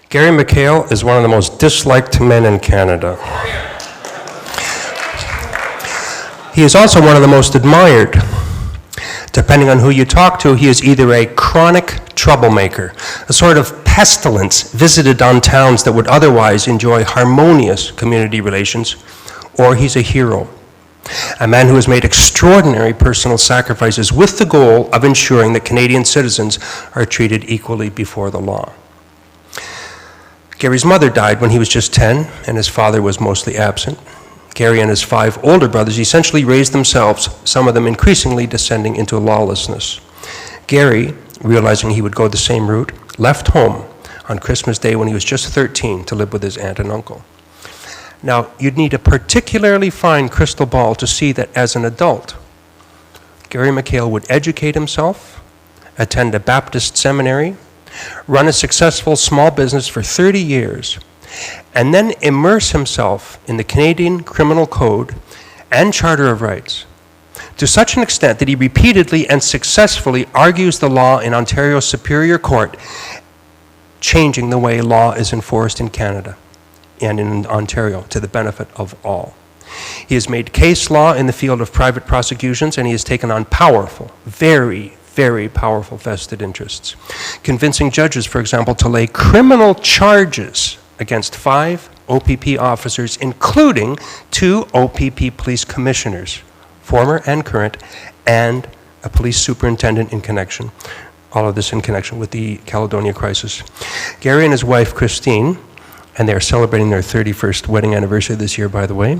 Gary McHale is one of the most disliked men in Canada. He is also one of the most admired. Depending on who you talk to, he is either a chronic troublemaker, a sort of pestilence visited on towns that would otherwise enjoy harmonious community relations, or he's a hero, a man who has made extraordinary personal sacrifices with the goal of ensuring that Canadian citizens are treated equally before the law. Gary's mother died when he was just 10, and his father was mostly absent. Gary and his 5 older brothers essentially raised themselves, some of them increasingly descending into lawlessness. Gary, realizing he would go the same route, left home on Christmas Day when he was just 13 to live with his aunt and uncle. Now, you'd need a particularly fine crystal ball to see that as an adult, Gary McHale would educate himself, attend a Baptist seminary, run a successful small business for 30 years, and then immerse himself in the Canadian Criminal Code and Charter of Rights to such an extent that he repeatedly and successfully argues the law in Ontario's Superior Court, changing the way law is enforced in Canada and in Ontario to the benefit of all. He has made case law in the field of private prosecutions, and he has taken on powerful, very powerful vested interests, convincing judges, for example, to lay criminal charges against 5 OPP officers, including 2 OPP police commissioners, former and current, and a police superintendent in connection. All of this in connection with the Caledonia crisis. Gary and his wife, Christine, and they are celebrating their 31st wedding anniversary this year, by the way,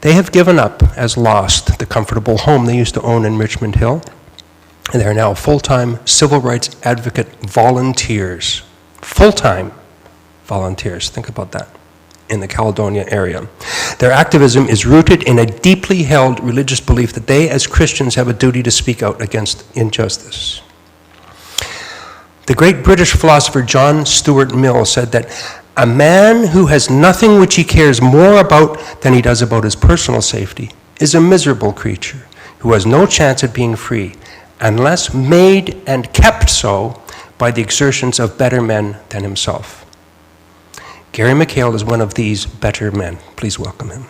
they have given up as lost the comfortable home they used to own in Richmond Hill, and they are now full-time civil rights advocate volunteers. Full-time volunteers, think about that, in the Caledonia area. Their activism is rooted in a deeply held religious belief that they, as Christians, have a duty to speak out against injustice. The great British philosopher John Stuart Mill said that a man who has nothing which he cares more about than he does about his personal safety is a miserable creature who has no chance at being free unless made and kept so by the exertions of better men than himself. Gary McHale is one of these better men. Please welcome him.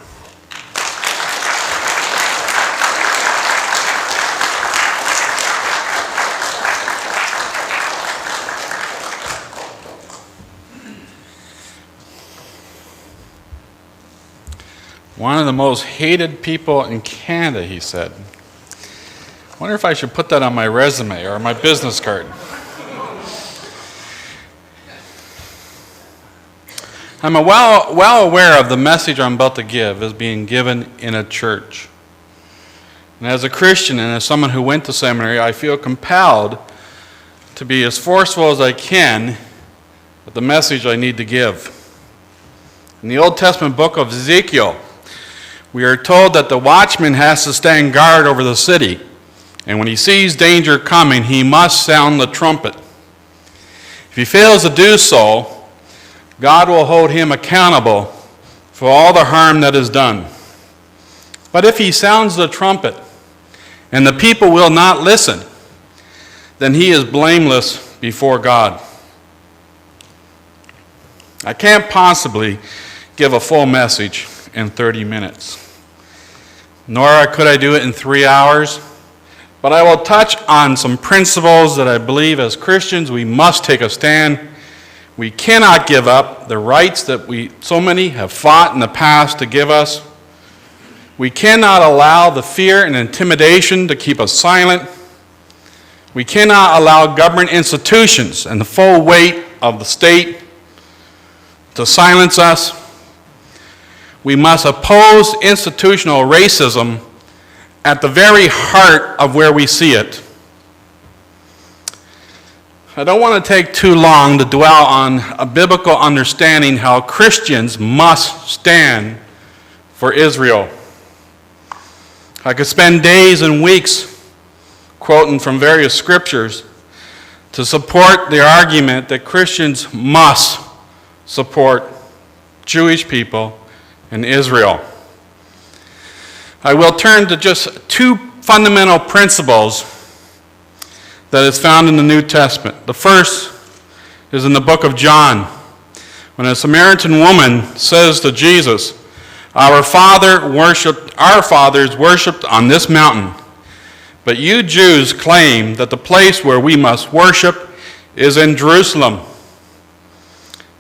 One of the most hated people in Canada, he said. I wonder if I should put that on my resume or my business card. I'm well aware of the message I'm about to give is being given in a church. And as a Christian and as someone who went to seminary, I feel compelled to be as forceful as I can with the message I need to give. In the Old Testament book of Ezekiel, we are told that the watchman has to stand guard over the city, and when he sees danger coming, he must sound the trumpet. If he fails to do so, God will hold him accountable for all the harm that is done. But if he sounds the trumpet and the people will not listen, then he is blameless before God. I can't possibly give a full message in 30 minutes, nor could I do it in 3 hours, but I will touch on some principles that I believe as Christians we must take a stand. We cannot give up the rights that so many have fought in the past to give us. We cannot allow the fear and intimidation to keep us silent. We cannot allow government institutions and the full weight of the state to silence us. We must oppose institutional racism at the very heart of where we see it. I don't want to take too long to dwell on a biblical understanding how Christians must stand for Israel. I could spend days and weeks quoting from various scriptures to support the argument that Christians must support Jewish people in Israel. I will turn to just 2 fundamental principles that is found in the New Testament. The first is in the book of John. when a Samaritan woman says to Jesus, our fathers worshipped on this mountain, but you Jews claim that the place where we must worship is in Jerusalem.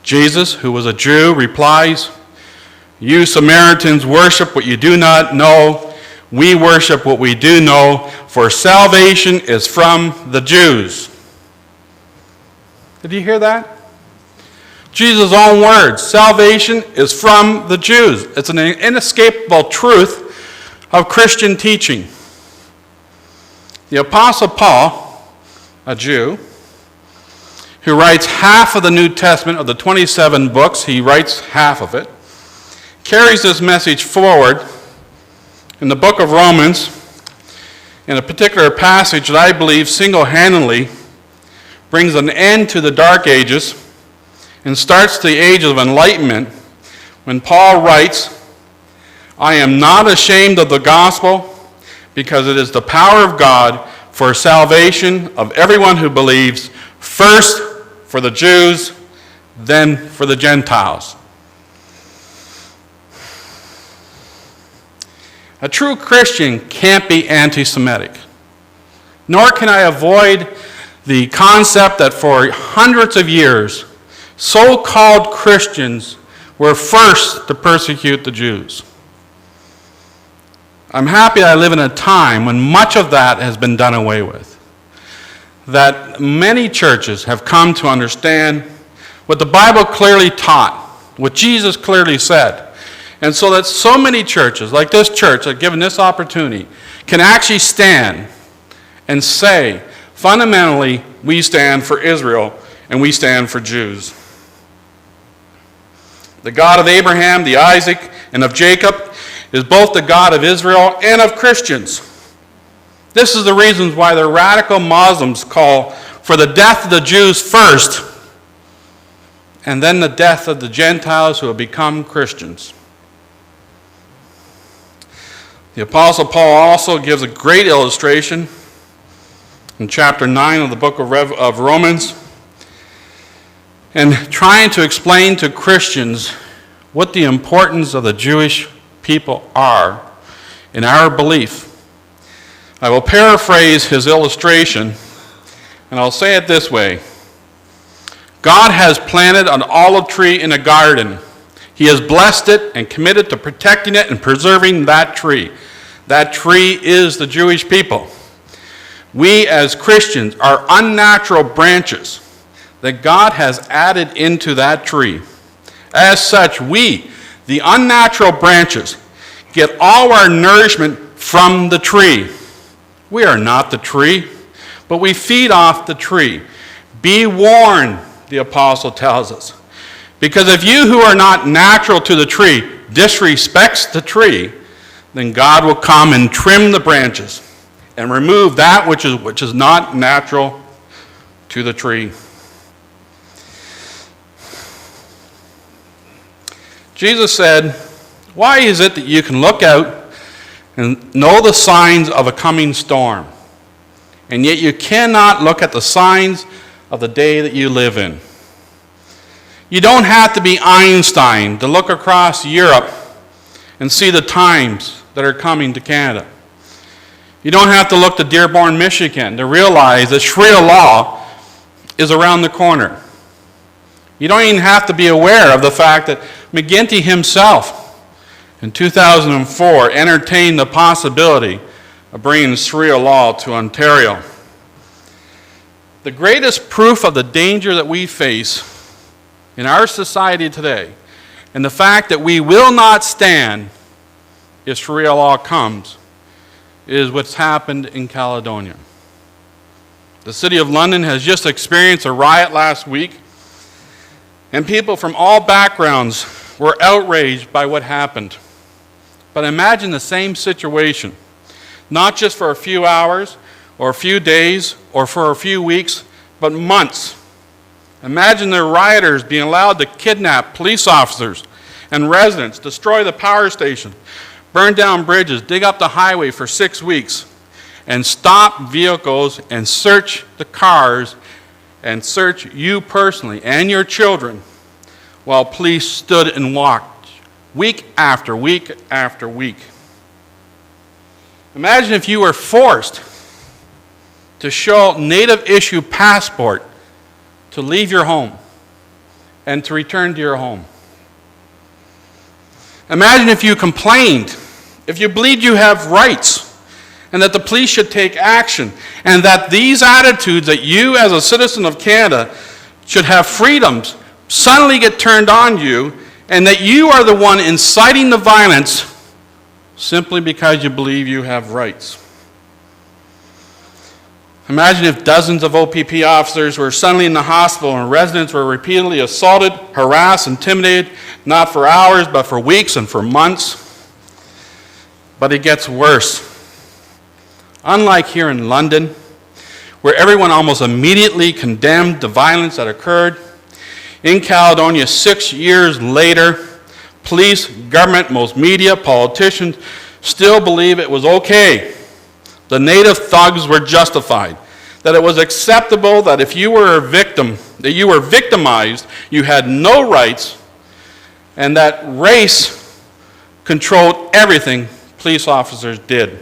Jesus, who was a Jew, replies, you Samaritans worship what you do not know. We worship what we do know, for salvation is from the Jews. Did you hear that? Jesus' own words, salvation is from the Jews. It's an inescapable truth of Christian teaching. The Apostle Paul, a Jew, who writes half of the New Testament of the 27 books, he writes half of it, carries this message forward in the book of Romans, in a particular passage that I believe single-handedly brings an end to the Dark Ages and starts the age of enlightenment, when Paul writes, I am not ashamed of the gospel, because it is the power of God for salvation of everyone who believes, first for the Jews, then for the Gentiles. A true Christian can't be anti-Semitic, nor can I avoid the concept that for hundreds of years, so-called Christians were first to persecute the Jews. I'm happy I live in a time when much of that has been done away with. That many churches have come to understand what the Bible clearly taught, what Jesus clearly said. And so that so many churches, like this church, that given this opportunity, can actually stand and say, fundamentally, we stand for Israel and we stand for Jews. The God of Abraham, the Isaac, and of Jacob is both the God of Israel and of Christians. This is the reasons why the radical Muslims call for the death of the Jews first, and then the death of the Gentiles who have become Christians. The Apostle Paul also gives a great illustration in chapter 9 of the book of Romans, and trying to explain to Christians what the importance of the Jewish people are in our belief. I will paraphrase his illustration, and I'll say it this way. God has planted an olive tree in a garden. He has blessed it and committed to protecting it and preserving that tree. That tree is the Jewish people. We as Christians are unnatural branches that God has added into that tree. As such, we, the unnatural branches, get all our nourishment from the tree. We are not the tree, but we feed off the tree. Be warned, the apostle tells us. Because if you who are not natural to the tree disrespects the tree, then God will come and trim the branches and remove that which is not natural to the tree. Jesus said, why is it that you can look out and know the signs of a coming storm, and yet you cannot look at the signs of the day that you live in? You don't have to be Einstein to look across Europe and see the times that are coming to Canada. You don't have to look to Dearborn, Michigan to realize that Sharia law is around the corner. You don't even have to be aware of the fact that McGuinty himself in 2004 entertained the possibility of bringing Sharia law to Ontario. The greatest proof of the danger that we face in our society today, and the fact that we will not stand if Sharia law comes, is what's happened in Caledonia. The city of London has just experienced a riot last week, and people from all backgrounds were outraged by what happened. But imagine the same situation, not just for a few hours or a few days or for a few weeks, but months. Imagine the rioters being allowed to kidnap police officers and residents, destroy the power station, burn down bridges, dig up the highway for 6 weeks, and stop vehicles and search the cars and search you personally and your children, while police stood and watched week after week after week. Imagine if you were forced to show native issue passport to leave your home and to return to your home. Imagine if you complained, if you believed you have rights, and that the police should take action, and that these attitudes that you as a citizen of Canada should have freedoms suddenly get turned on you, and that you are the one inciting the violence simply because you believe you have rights. Imagine if dozens of OPP officers were suddenly in the hospital and residents were repeatedly assaulted, harassed, intimidated, not for hours, but for weeks and for months. But it gets worse. Unlike here in London, where everyone almost immediately condemned the violence that occurred, in Caledonia 6 years later, police, government, most media, politicians still believe it was okay. The native thugs were justified, that it was acceptable that if you were a victim, that you were victimized, you had no rights, and that race controlled everything police officers did.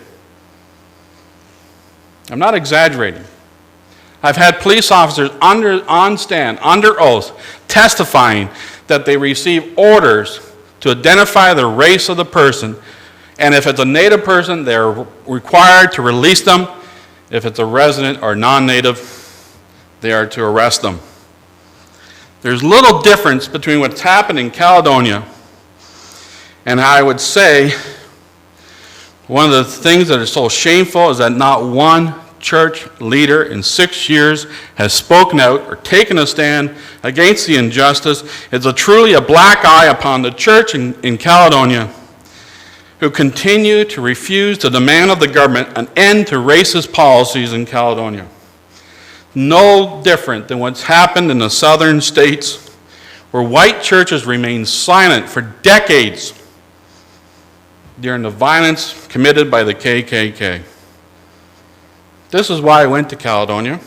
I'm not exaggerating. I've had police officers on stand, under oath, testifying that they receive orders to identify the race of the person, and if it's a native person, they're required to release them. If it's a resident or non-native, they are to arrest them. There's little difference between what's happened in Caledonia, and I would say one of the things that is so shameful is that not one church leader in 6 years has spoken out or taken a stand against the injustice. It's truly a black eye upon the church in Caledonia, who continue to refuse to demand of the government an end to racist policies in Caledonia. No different than what's happened in the southern states, where white churches remained silent for decades during the violence committed by the KKK. This is why I went to Caledonia.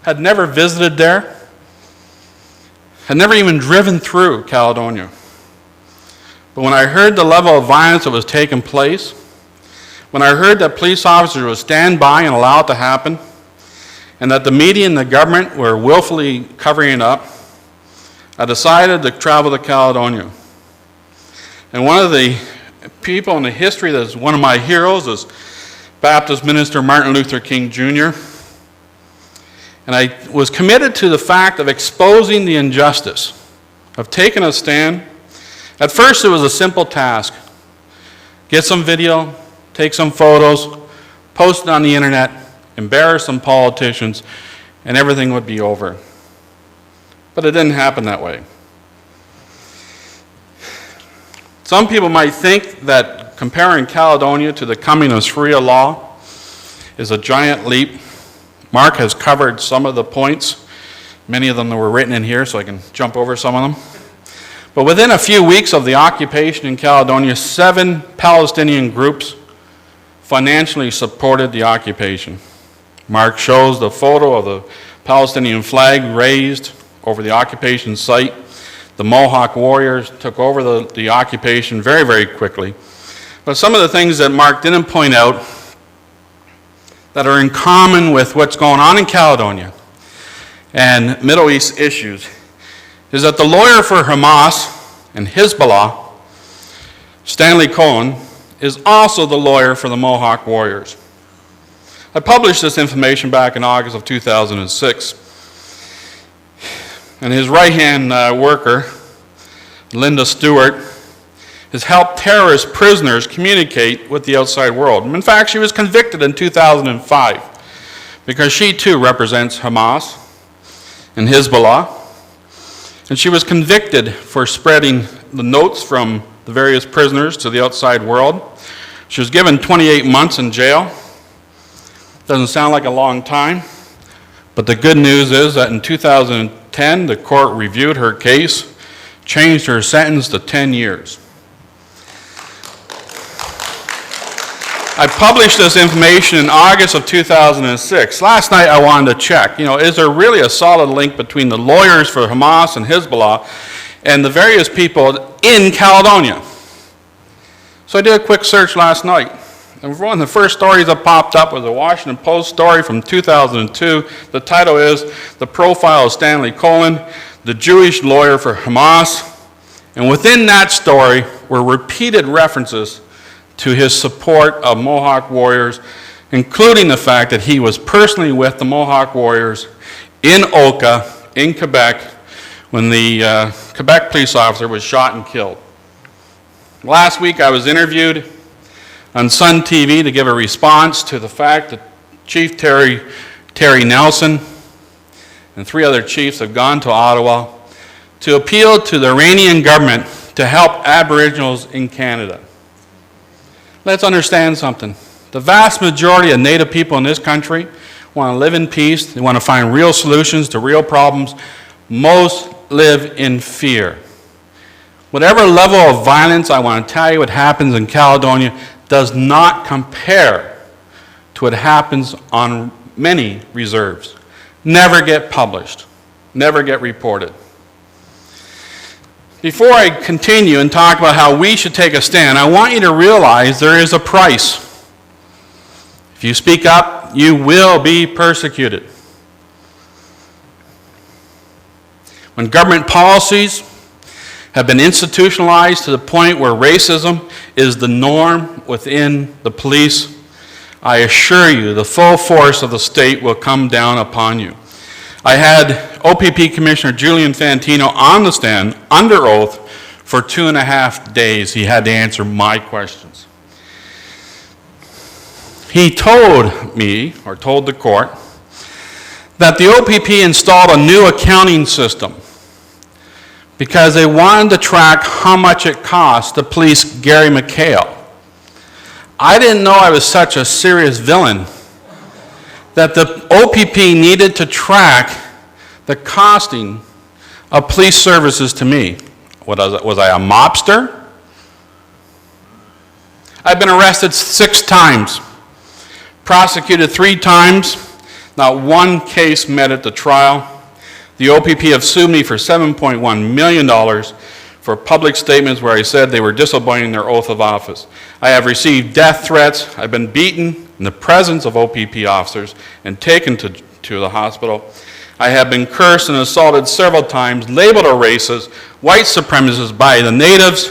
Had never visited there, had never even driven through Caledonia. But when I heard the level of violence that was taking place, when I heard that police officers would stand by and allow it to happen, and that the media and the government were willfully covering it up, I decided to travel to Caledonia. And one of the people in the history that's one of my heroes is Baptist minister Martin Luther King Jr. And I was committed to the fact of exposing the injustice, of taking a stand. At first it was a simple task. Get some video, take some photos, post it on the internet, embarrass some politicians, and everything would be over. But it didn't happen that way. Some people might think that comparing Caledonia to the coming of Sharia law is a giant leap. Mark has covered some of the points. Many of them were written in here, so I can jump over some of them. But within a few weeks of the occupation in Caledonia, 7 Palestinian groups financially supported the occupation. Mark shows the photo of the Palestinian flag raised over the occupation site. The Mohawk warriors took over the occupation very, very quickly. But some of the things that Mark didn't point out that are in common with what's going on in Caledonia and Middle East issues is that the lawyer for Hamas and Hezbollah, Stanley Cohen, is also the lawyer for the Mohawk warriors. I published this information back in August of 2006. And his right-hand worker, Linda Stewart, has helped terrorist prisoners communicate with the outside world. In fact, she was convicted in 2005 because she too represents Hamas and Hezbollah. And she was convicted for spreading the notes from the various prisoners to the outside world. She was given 28 months in jail. Doesn't sound like a long time, but the good news is that in 2010, the court reviewed her case, changed her sentence to 10 years. I published this information in August of 2006. Last night I wanted to check, is there really a solid link between the lawyers for Hamas and Hezbollah and the various people in Caledonia. So I did a quick search last night. And one of the first stories that popped up was a Washington Post story from 2002. The title is "The Profile of Stanley Cohen, the Jewish Lawyer for Hamas." And within that story were repeated references to his support of Mohawk warriors, including the fact that he was personally with the Mohawk warriors in Oka, in Quebec, when the Quebec police officer was shot and killed. Last week I was interviewed on Sun TV to give a response to the fact that Chief Terry Nelson and 3 other chiefs have gone to Ottawa to appeal to the Iranian government to help Aboriginals in Canada. Let's understand something. The vast majority of Native people in this country want to live in peace. They want to find real solutions to real problems. Most live in fear. Whatever level of violence, I want to tell you, what happens in Caledonia does not compare to what happens on many reserves. Never get published, never get reported. Before I continue and talk about how we should take a stand, I want you to realize there is a price. If you speak up, you will be persecuted. When government policies have been institutionalized to the point where racism is the norm within the police, I assure you the full force of the state will come down upon you. I had OPP Commissioner Julian Fantino on the stand under oath for 2.5 days. He had to answer my questions. He told me, or told the court, that the OPP installed a new accounting system because they wanted to track how much it cost to police Gary McHale. I didn't know I was such a serious villain that the OPP needed to track the costing of police services to me. Was I a mobster? I've been arrested 6 times, prosecuted 3 times, not one case met at the trial. The OPP have sued me for $7.1 million for public statements where I said they were disobeying their oath of office. I have received death threats. I've been beaten in the presence of OPP officers and taken to the hospital. I have been cursed and assaulted several times, labeled a racist, white supremacist by the natives,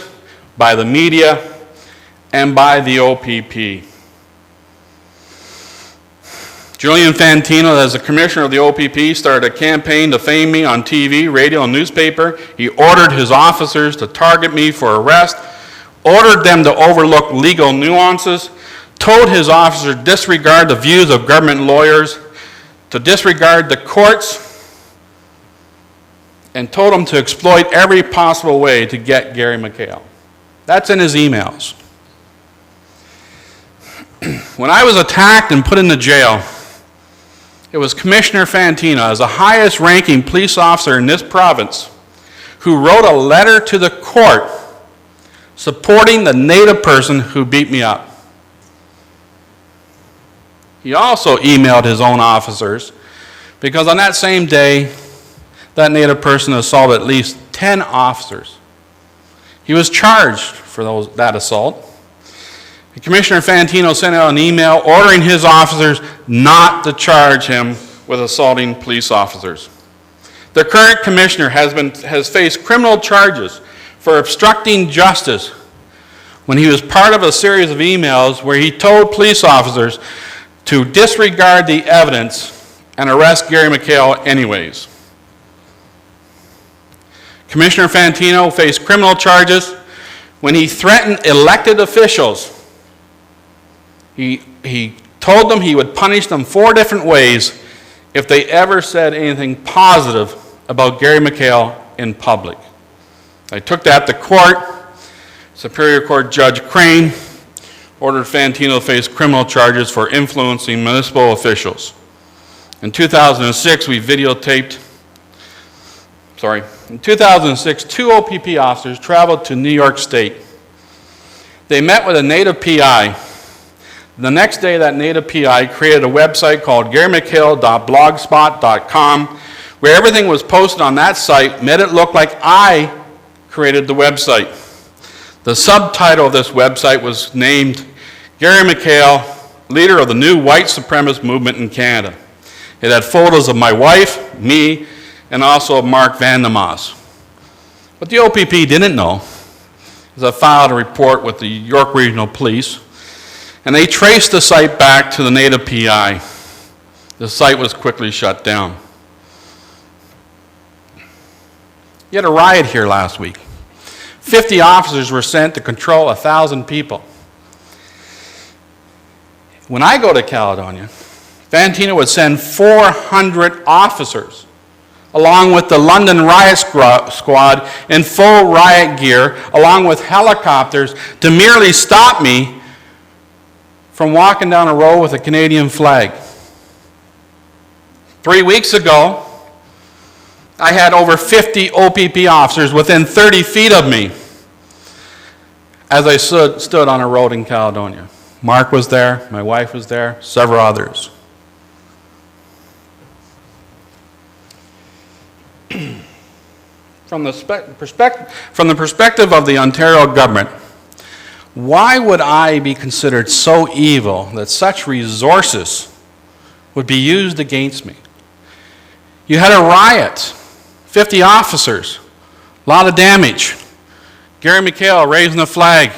by the media, and by the OPP. Julian Fantino, as the commissioner of the OPP, started a campaign to defame me on TV, radio, and newspaper. He ordered his officers to target me for arrest, ordered them to overlook legal nuances, told his officers to disregard the views of government lawyers, to disregard the courts, and told them to exploit every possible way to get Gary McHale. That's in his emails. When I was attacked and put into jail, it was Commissioner Fantino, as the highest ranking police officer in this province, who wrote a letter to the court supporting the Native person who beat me up. He also emailed his own officers because on that same day, that Native person assaulted at least 10 officers. He was charged for that assault. And Commissioner Fantino sent out an email ordering his officers not to charge him with assaulting police officers. The current commissioner has faced criminal charges for obstructing justice when he was part of a series of emails where he told police officers to disregard the evidence and arrest Gary McHale anyways. Commissioner Fantino faced criminal charges when he threatened elected officials. He told them he would punish them 4 different ways if they ever said anything positive about Gary McHale in public. I took that to court. Superior Court Judge Crane ordered Fantino to face criminal charges for influencing municipal officials. In 2006, in 2006, 2 OPP officers traveled to New York State. They met with a Native PI. The next day, that Native PI created a website called GaryMcHale.blogspot.com, where everything was posted on that site, made it look like I created the website. The subtitle of this website was named Gary McHale, Leader of the New White Supremacist Movement in Canada. It had photos of my wife, me, and also of Mark Vandermaas. What the OPP didn't know is I filed a report with the York Regional Police, and they traced the site back to the native PI. The site was quickly shut down. You had a riot here last week. 50 officers were sent to control 1,000 people. When I go to Caledonia, Fantina would send 400 officers, along with the London riot squad in full riot gear, along with helicopters, to merely stop me from walking down a road with a Canadian flag. 3 weeks ago, I had over 50 OPP officers within 30 feet of me as I stood on a road in Caledonia. Mark was there, my wife was there, several others. From the perspective of the Ontario government, why would I be considered so evil that such resources would be used against me? You had a riot, 50 officers, a lot of damage. Gary McHale raising the flag,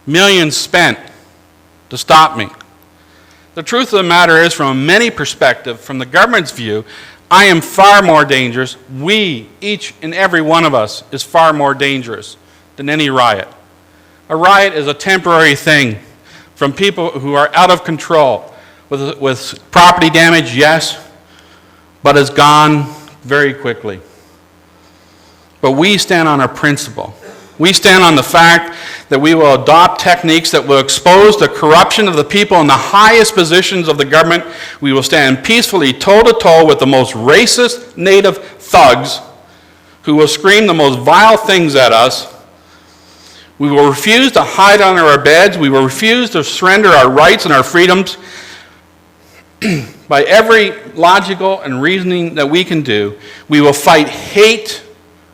millions spent to stop me. The truth of the matter is, from many perspectives, from the government's view, I am far more dangerous. We, each and every one of us, is far more dangerous than any riot. A riot is a temporary thing from people who are out of control with property damage, yes, but is gone very quickly. But we stand on a principle. We stand on the fact that we will adopt techniques that will expose the corruption of the people in the highest positions of the government. We will stand peacefully toe-to-toe with the most racist native thugs who will scream the most vile things at us. We will refuse to hide under our beds. We will refuse to surrender our rights and our freedoms. By every logical and reasoning that we can do, we will fight hate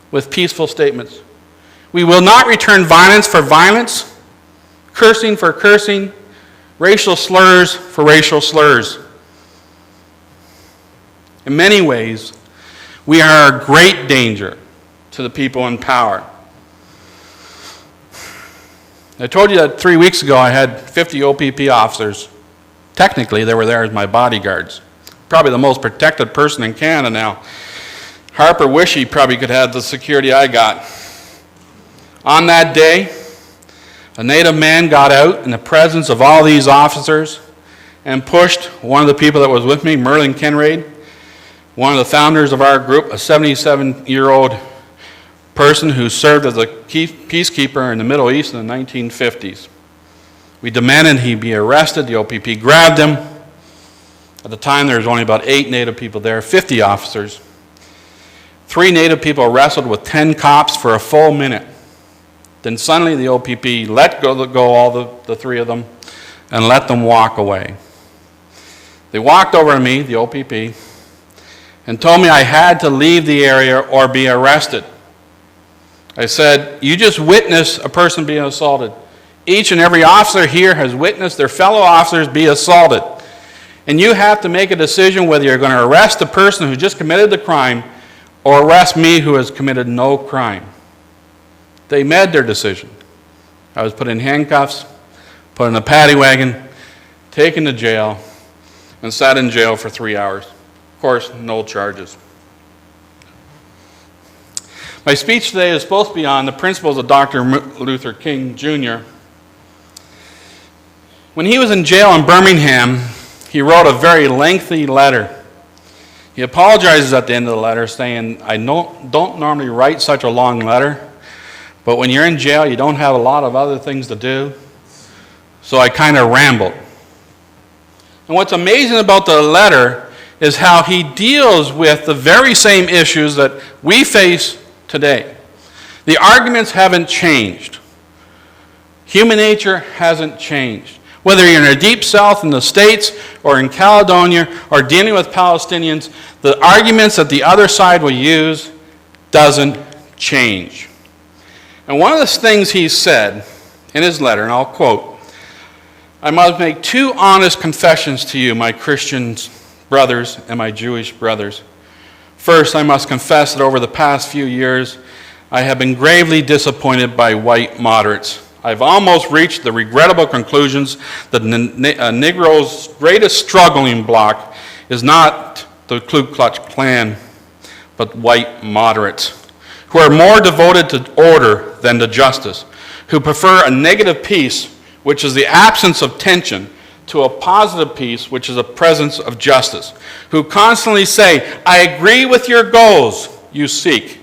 with peaceful statements. We will not return violence for violence, cursing for cursing, racial slurs for racial slurs. In many ways, we are a great danger to the people in power. I told you that 3 weeks ago I had 50 OPP officers. Technically, they were there as my bodyguards. Probably the most protected person in Canada now. Harper wish he probably could have the security I got. On that day, a native man got out in the presence of all these officers and pushed one of the people that was with me, Merlin Kinraid, one of the founders of our group, a 77-year-old person who served as a peacekeeper in the Middle East in the 1950s. We demanded he be arrested. The OPP grabbed him. At the time, there was only about 8 Native people there, 50 officers. 3 Native people wrestled with 10 cops for a full minute. Then suddenly the OPP let go all the 3 of them and let them walk away. They walked over to me, the OPP, and told me I had to leave the area or be arrested. I said, you just witnessed a person being assaulted. Each and every officer here has witnessed their fellow officers be assaulted. And you have to make a decision whether you're going to arrest the person who just committed the crime or arrest me who has committed no crime. They made their decision. I was put in handcuffs, put in a paddy wagon, taken to jail, and sat in jail for 3 hours. Of course, no charges. My speech today is supposed to be on the principles of Dr. Luther King Jr. When he was in jail in Birmingham, he wrote a very lengthy letter. He apologizes at the end of the letter, saying, I don't normally write such a long letter, but when you're in jail, you don't have a lot of other things to do, so I kind of rambled. And what's amazing about the letter is how he deals with the very same issues that we face today. The arguments haven't changed. Human nature hasn't changed. Whether you're in the deep south in the States or in Caledonia or dealing with Palestinians, the arguments that the other side will use doesn't change. And one of the things he said in his letter, and I'll quote, "I must make two honest confessions to you, my Christian brothers and my Jewish brothers. First, I must confess that over the past few years, I have been gravely disappointed by white moderates. I've almost reached the regrettable conclusions that a Negro's greatest struggling bloc is not the Ku Klux Klan, but white moderates, who are more devoted to order than to justice, who prefer a negative peace, which is the absence of tension, to a positive peace, which is a presence of justice, who constantly say, 'I agree with your goals you seek,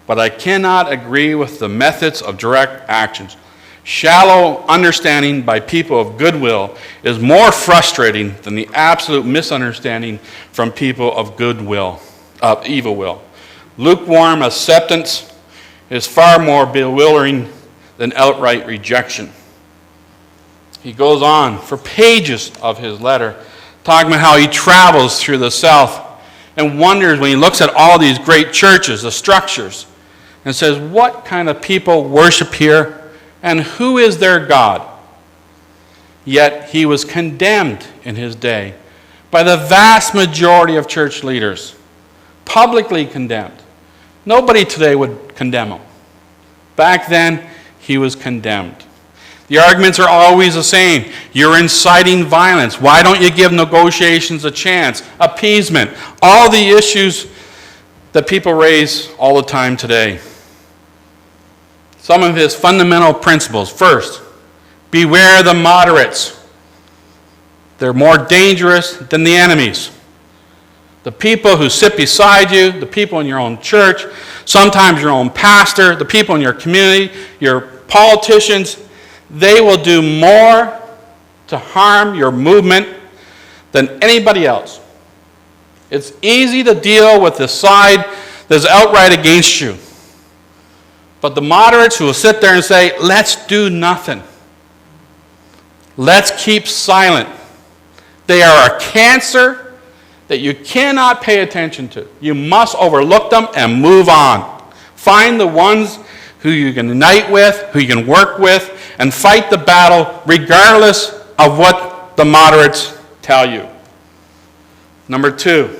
but I cannot agree with the methods of direct actions.' Shallow understanding by people of goodwill is more frustrating than the absolute misunderstanding from people of goodwill, of evil will. Lukewarm acceptance is far more bewildering than outright rejection." He goes on for pages of his letter, talking about how he travels through the South and wonders when he looks at all these great churches, the structures, and says, what kind of people worship here and who is their God? Yet he was condemned in his day by the vast majority of church leaders, publicly condemned. Nobody today would condemn him. Back then, he was condemned. The arguments are always the same. You're inciting violence. Why don't you give negotiations a chance? Appeasement. All the issues that people raise all the time today. Some of his fundamental principles. First, beware the moderates. They're more dangerous than the enemies. The people who sit beside you, the people in your own church, sometimes your own pastor, the people in your community, your politicians, they will do more to harm your movement than anybody else. It's easy to deal with the side that's outright against you. But the moderates who will sit there and say, let's do nothing. Let's keep silent. They are a cancer that you cannot pay attention to. You must overlook them and move on. Find the ones who you can unite with, who you can work with, and fight the battle regardless of what the moderates tell you. Number two,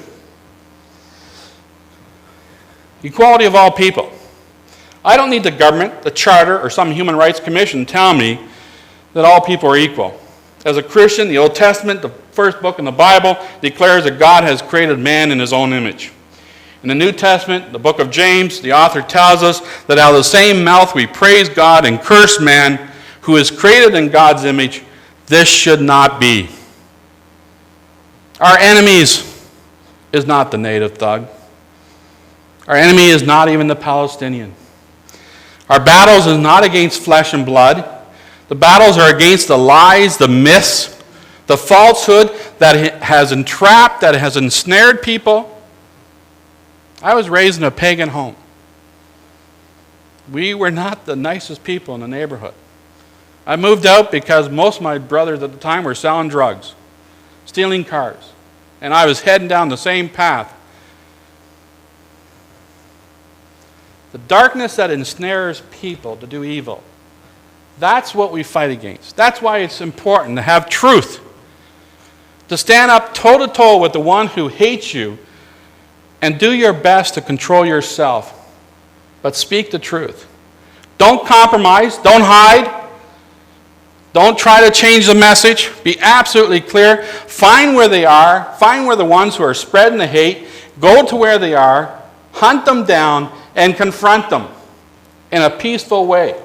equality of all people. I don't need the government, the charter, or some human rights commission to tell me that all people are equal. As a Christian, the Old Testament, the first book in the Bible, declares that God has created man in his own image. In the New Testament, the book of James, the author tells us that out of the same mouth we praise God and curse man who is created in God's image. This should not be. Our enemies is not the native thug. Our enemy is not even the Palestinian. Our battles is not against flesh and blood. The battles are against the lies, the myths, the falsehood that has entrapped, that has ensnared people. I was raised in a pagan home. We were not the nicest people in the neighborhood. I moved out because most of my brothers at the time were selling drugs, stealing cars, and I was heading down the same path. The darkness that ensnares people to do evil, that's what we fight against. That's why it's important to have truth, to stand up toe-to-toe with the one who hates you and do your best to control yourself, but speak the truth. Don't compromise, don't hide, don't try to change the message. Be absolutely clear. Find where they are, find where the ones who are spreading the hate, go to where they are, hunt them down, and confront them in a peaceful way.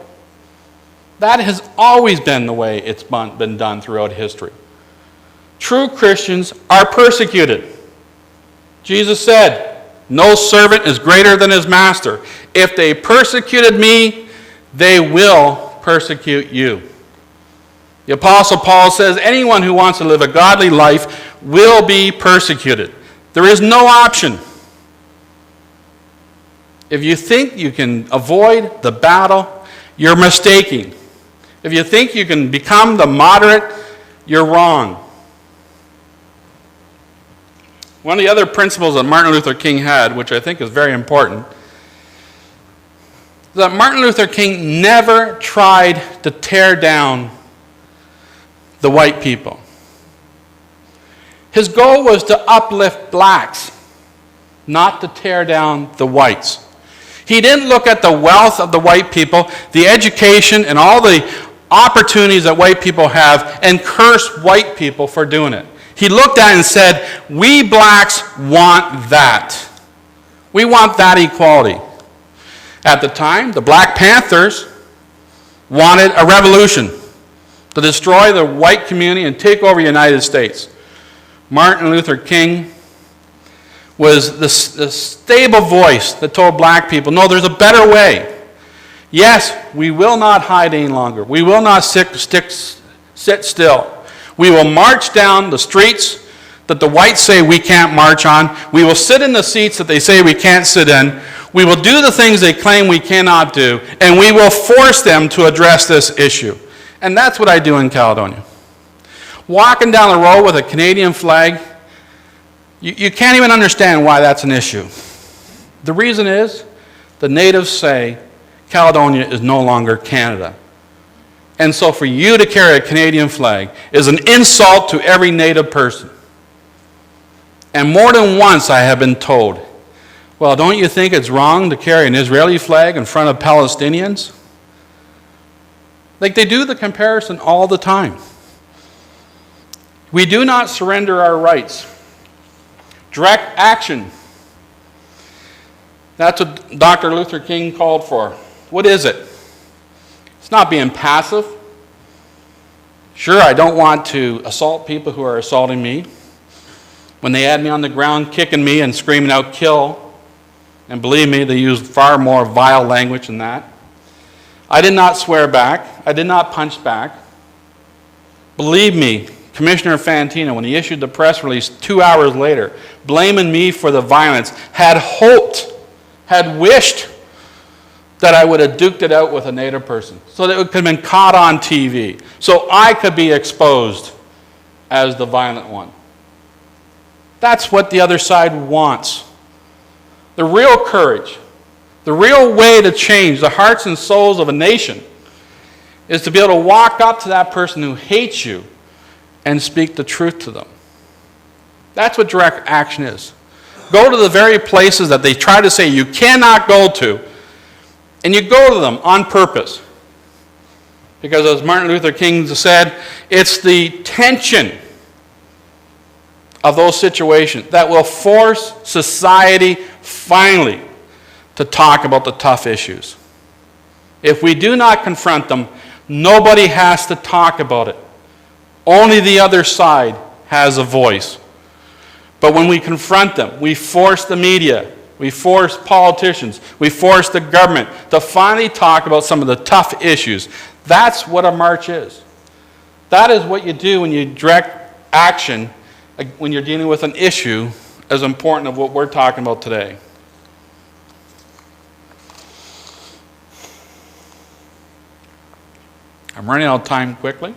That has always been the way it's been done throughout history. True Christians are persecuted. Jesus said, no servant is greater than his master. If they persecuted me, they will persecute you. The Apostle Paul says anyone who wants to live a godly life will be persecuted. There is no option. If you think you can avoid the battle, you're mistaken. If you think you can become the moderate, you're wrong. One of the other principles that Martin Luther King had, which I think is very important, that Martin Luther King never tried to tear down the white people. His goal was to uplift blacks, not to tear down the whites. He didn't look at the wealth of the white people, the education, and all the opportunities that white people have, and curse white people for doing it. He looked at it and said, we blacks want that. We want that equality. At the time, the Black Panthers wanted a revolution to destroy the white community and take over the United States. Martin Luther King was the stable voice that told black people, no, there's a better way. Yes, we will not hide any longer. We will not sit still. We will march down the streets that the whites say we can't march on. We will sit in the seats that they say we can't sit in. We will do the things they claim we cannot do, and we will force them to address this issue. And that's what I do in Caledonia. Walking down the road with a Canadian flag, you can't even understand why that's an issue. The reason is, the natives say Caledonia is no longer Canada. And so for you to carry a Canadian flag is an insult to every native person. And more than once I have been told, well, don't you think it's wrong to carry an Israeli flag in front of Palestinians? Like, they do the comparison all the time. We do not surrender our rights. Direct action. That's what Dr. Luther King called for. What is it? It's not being passive. Sure, I don't want to assault people who are assaulting me. When they had me on the ground kicking me and screaming out, kill, and believe me, they used far more vile language than that. I did not swear back. I did not punch back. Believe me, Commissioner Fantino, when he issued the press release 2 hours later, blaming me for the violence, had hoped, had wished that I would have duked it out with a native person so that it could have been caught on TV, so I could be exposed as the violent one. That's what the other side wants. The real courage, the real way to change the hearts and souls of a nation is to be able to walk up to that person who hates you and speak the truth to them. That's what direct action is. Go to the very places that they try to say you cannot go to, and you go to them on purpose. Because as Martin Luther King said, it's the tension of those situations that will force society finally to talk about the tough issues. If we do not confront them, nobody has to talk about it. Only the other side has a voice. But when we confront them, we force the media, we force politicians, we force the government to finally talk about some of the tough issues. That's what a march is. That is what you do when you direct action, when you're dealing with an issue as important as what we're talking about today. I'm running out of time quickly.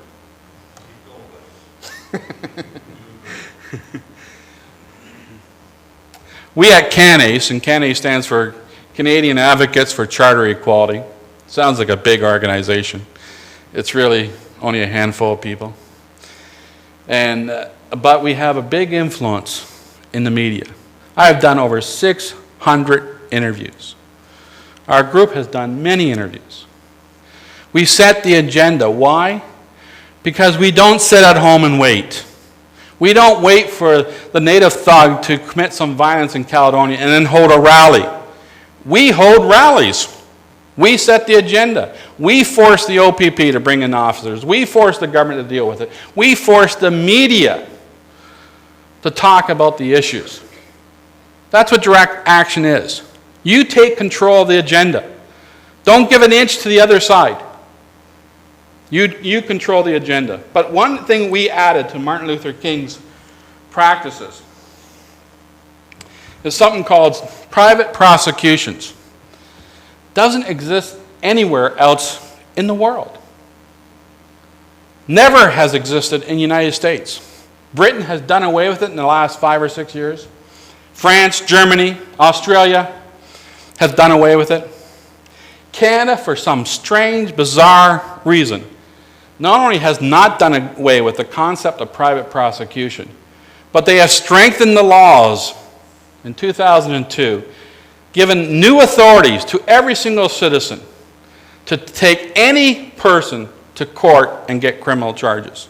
We at CANACE, and CANACE stands for Canadian Advocates for Charter Equality. Sounds like a big organization. It's really only a handful of people. But we have a big influence in the media. I have done over 600 interviews. Our group has done many interviews. We set the agenda. Why? Because we don't sit at home and wait. We don't wait for the native thug to commit some violence in Caledonia and then hold a rally. We hold rallies. We set the agenda. We force the OPP to bring in officers. We force the government to deal with it. We force the media to talk about the issues. That's what direct action is. You take control of the agenda. Don't give an inch to the other side. You control the agenda. But one thing we added to Martin Luther King's practices is something called private prosecutions. Doesn't exist anywhere else in the world. Never has existed in the United States. Britain has done away with it in the last 5 or 6 years. France, Germany, Australia has done away with it. Canada, for some strange, bizarre reason, not only has not done away with the concept of private prosecution, but they have strengthened the laws in 2002, given new authorities to every single citizen to take any person to court and get criminal charges.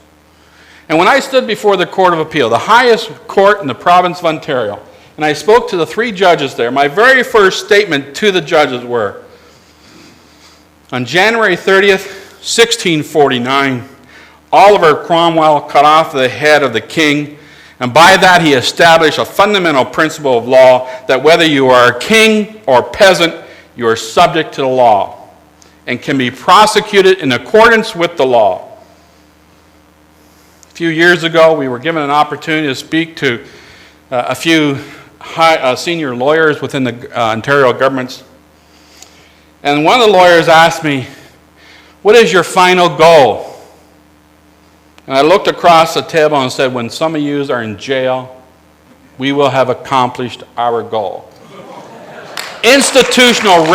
And when I stood before the Court of Appeal, the highest court in the province of Ontario, and I spoke to the 3 judges there, my very first statement to the judges were, on January 30th, 1649, Oliver Cromwell cut off the head of the king, and by that he established a fundamental principle of law that whether you are a king or peasant, you are subject to the law and can be prosecuted in accordance with the law. A few years ago, we were given an opportunity to speak to a few senior lawyers within the Ontario governments. And one of the lawyers asked me, "What is your final goal?" And I looked across the table and said, "When some of you are in jail, we will have accomplished our goal." Institutional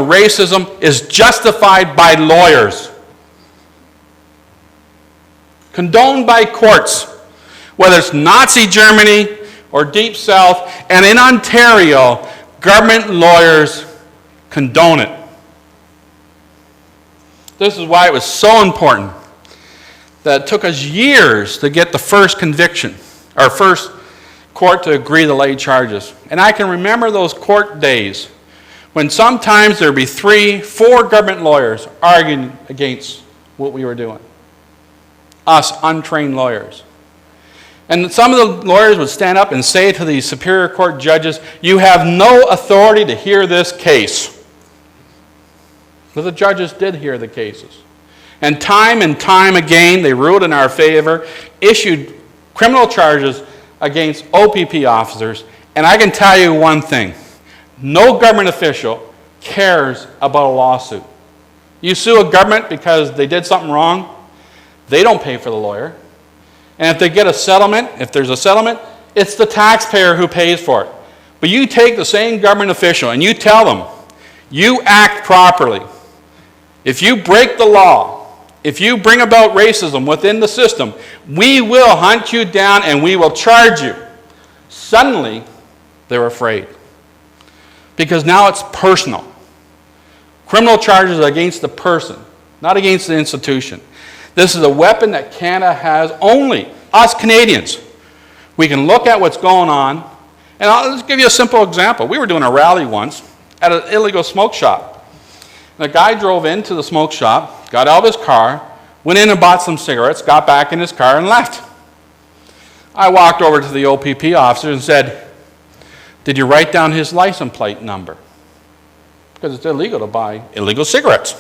racism is justified by lawyers, condoned by courts, whether it's Nazi Germany or Deep South, and in Ontario, government lawyers condone it. This is why it was so important that it took us years to get the first conviction, our first court to agree to lay charges. And I can remember those court days when sometimes there'd be 3, 4 government lawyers arguing against what we were doing. Us untrained lawyers. And some of the lawyers would stand up and say to the Superior Court judges, "You have no authority to hear this case." But the judges did hear the cases. And time again, they ruled in our favor, issued criminal charges against OPP officers. And I can tell you one thing, no government official cares about a lawsuit. You sue a government because they did something wrong, they don't pay for the lawyer. And if they get a settlement, if there's a settlement, it's the taxpayer who pays for it. But you take the same government official and you tell them, you act properly. If you break the law, if you bring about racism within the system, we will hunt you down and we will charge you. Suddenly, they're afraid. Because now it's personal. Criminal charges are against the person, not against the institution. This is a weapon that Canada has only, us Canadians. We can look at what's going on, and I'll just give you a simple example. We were doing a rally once at an illegal smoke shop. And a guy drove into the smoke shop, got out of his car, went in and bought some cigarettes, got back in his car and left. I walked over to the OPP officer and said, "Did you write down his license plate number?" Because it's illegal to buy illegal cigarettes.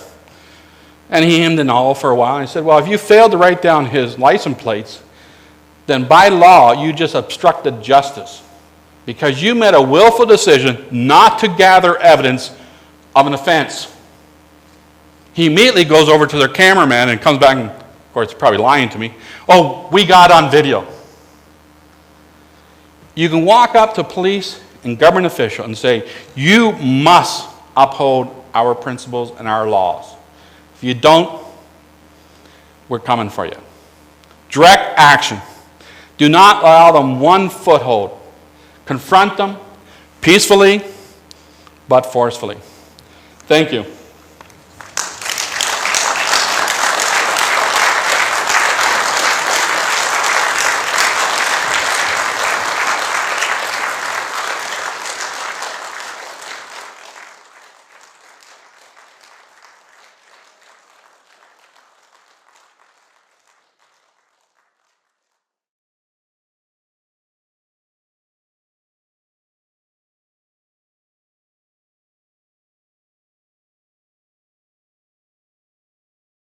And he hemmed and hawed for a while, and he said, "Well, if you failed to write down his license plates, then by law, you just obstructed justice because you made a willful decision not to gather evidence of an offense." He immediately goes over to their cameraman and comes back, and of course, he's probably lying to me. "Oh, we got on video." You can walk up to police and government official and say, "You must uphold our principles and our laws. If you don't, we're coming for you." Direct action. Do not allow them one foothold. Confront them peacefully but forcefully. Thank you.